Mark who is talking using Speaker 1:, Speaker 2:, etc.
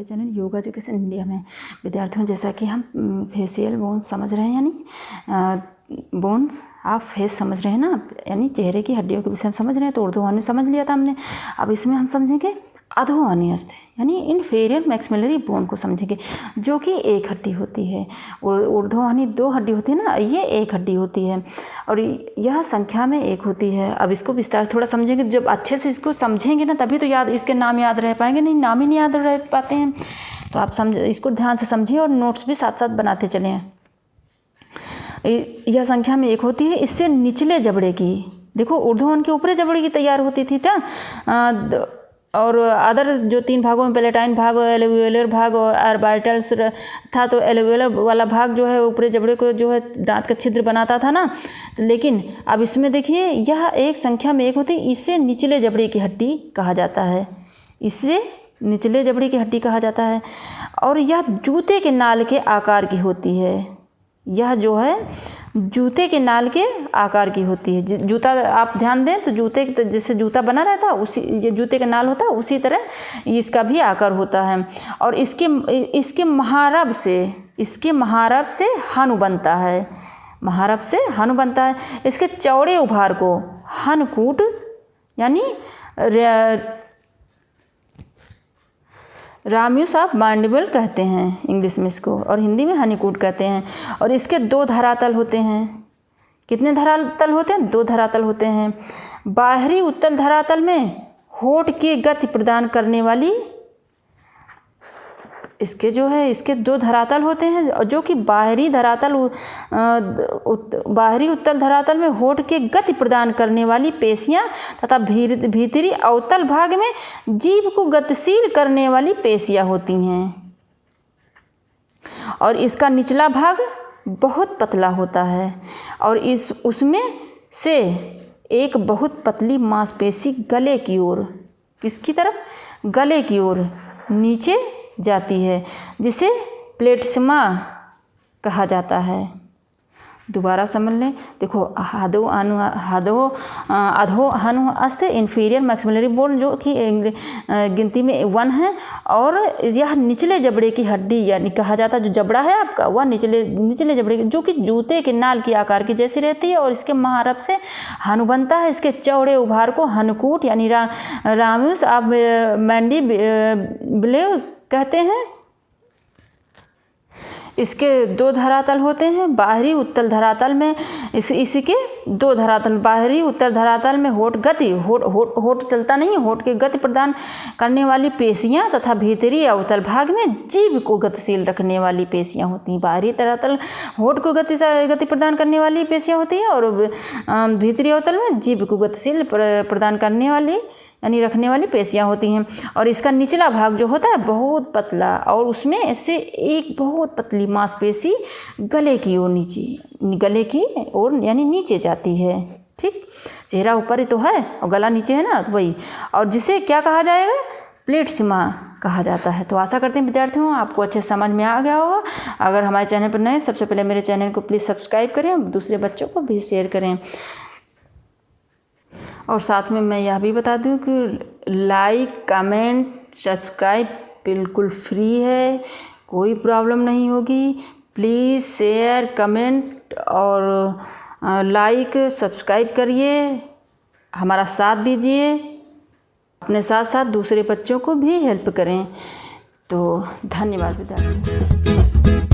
Speaker 1: Channel yoga education India में। विद्यार्थियों, जैसा कि हम फेशियल बोन्स समझ रहे हैं, यानी बोन्स आप फेस समझ रहे हैं ना, यानी चेहरे की हड्डियों के विषय में समझ रहे हैं। तो ऊर्ध्वगामी समझ लिया था हमने। अब इसमें हम समझेंगे अधोगामी अस्थ, यानी इनफीरियर मैक्सिलरी बोन को समझेंगे, जो कि एक हड्डी होती है। ऊर्ध्वगामी 2 हड्डी होती है ना, ये एक हड्डी होती है और यह संख्या में 1 होती है। अब इसको विस्तार से थोड़ा समझेंगे। जब अच्छे से इसको समझेंगे ना, तभी तो याद, इसके नाम याद रह पाएंगे, नहीं नाम ही नहीं याद रह पाते हैं। तो आप इसको ध्यान से समझिए और नोट्स भी साथ साथ बनाते चलें। यह संख्या में 1 होती है। इससे निचले जबड़े की, देखो ऊर्ध्वगामी के ऊपरी जबड़े की तैयार होती थी ना, और अदर जो 3 भागों में पैलेटाइन भाग, एल्वियोलर भाग और ऑर्बिटल्स था। तो एल्वियोलर वाला भाग जो है ऊपरी जबड़े को जो है दांत का छिद्र बनाता था ना। लेकिन अब इसमें देखिए, यह एक संख्या में 1 होती है। इससे निचले जबड़े की हड्डी कहा जाता है, इससे निचले जबड़े की हड्डी कहा जाता है। और यह जूते के नाल के आकार की होती है। यह जो है जूते के नाल के आकार की होती है। जूता आप ध्यान दें तो जूते जैसे जूता बना रहता है, उसी ये जूते का नाल होता है, उसी तरह इसका भी आकार होता है। और इसके महारब से हनु बनता है, महारब से हनु बनता है। इसके चौड़े उभार को हनकूट यानी राम्यूस ऑफ मैंडिबल कहते हैं इंग्लिश में इसको, और हिंदी में हनीकूट कहते हैं। और इसके 2 धरातल होते हैं। कितने धरातल होते हैं? 2 धरातल होते हैं। बाहरी उत्तल धरातल में होठ की गति प्रदान करने वाली, इसके जो है इसके 2 धरातल होते हैं, जो कि बाहरी उत्तल धरातल में होठ के गति प्रदान करने वाली पेशियां तथा भीतरी अवतल भाग में जीभ को गतिशील करने वाली पेशियां होती हैं। और इसका निचला भाग बहुत पतला होता है और उसमें से एक बहुत पतली मांसपेशी गले की ओर, किसकी तरफ? गले की ओर नीचे जाती है, जिसे प्लेटिस्मा कहा जाता है। दोबारा समझ लें। देखो अधो हनु अस्थ इन्फीरियर मैक्सिलरी बोन, जो कि गिनती में 1 है। और यह निचले जबड़े की हड्डी यानी कहा जाता है, जो जबड़ा है आपका वह निचले जबड़े की, जो कि जूते के नाल की आकार की जैसी रहती है। और इसके महारब से हनु बनता है। इसके चौड़े उभार को हनकूट यानी राम्यूस ऑफ मैंडिबल कहते हैं। इसके 2 धरातल होते हैं। बाहरी उत्तल धरातल में इसी के 2 धरातल, बाहरी उत्तल धरातल में होठ चलता नहीं, होठ की गति प्रदान करने वाली पेशियां तथा भीतरी अवतल भाग में जीभ को गतिशील रखने वाली पेशियां होती हैं। बाहरी धरातल होठ को गति प्रदान करने वाली पेशियां होती है और भीतरी अवतल में जीभ को गतिशील प्रदान करने वाली यानी रखने वाली पेशियां होती हैं। और इसका निचला भाग जो होता है बहुत पतला, और उसमें ऐसे एक बहुत पतली मांसपेशी गले की ओर यानी नीचे जाती है। ठीक, चेहरा ऊपर ही तो है और गला नीचे है ना, तो वही। और जिसे क्या कहा जाएगा? प्लेटिस्मा कहा जाता है। तो आशा करते हैं विद्यार्थियों आपको अच्छे समझ में आ गया होगा। अगर हमारे चैनल पर नए, सबसे पहले मेरे चैनल को प्लीज़ सब्सक्राइब करें, दूसरे बच्चों को भी शेयर करें। और साथ में मैं यह भी बता दूं कि लाइक, कमेंट, सब्सक्राइब बिल्कुल फ्री है, कोई प्रॉब्लम नहीं होगी। प्लीज़ शेयर, कमेंट और लाइक, सब्सक्राइब करिए, हमारा साथ दीजिए, अपने साथ साथ दूसरे बच्चों को भी हेल्प करें। तो धन्यवाद विद्यार्थी।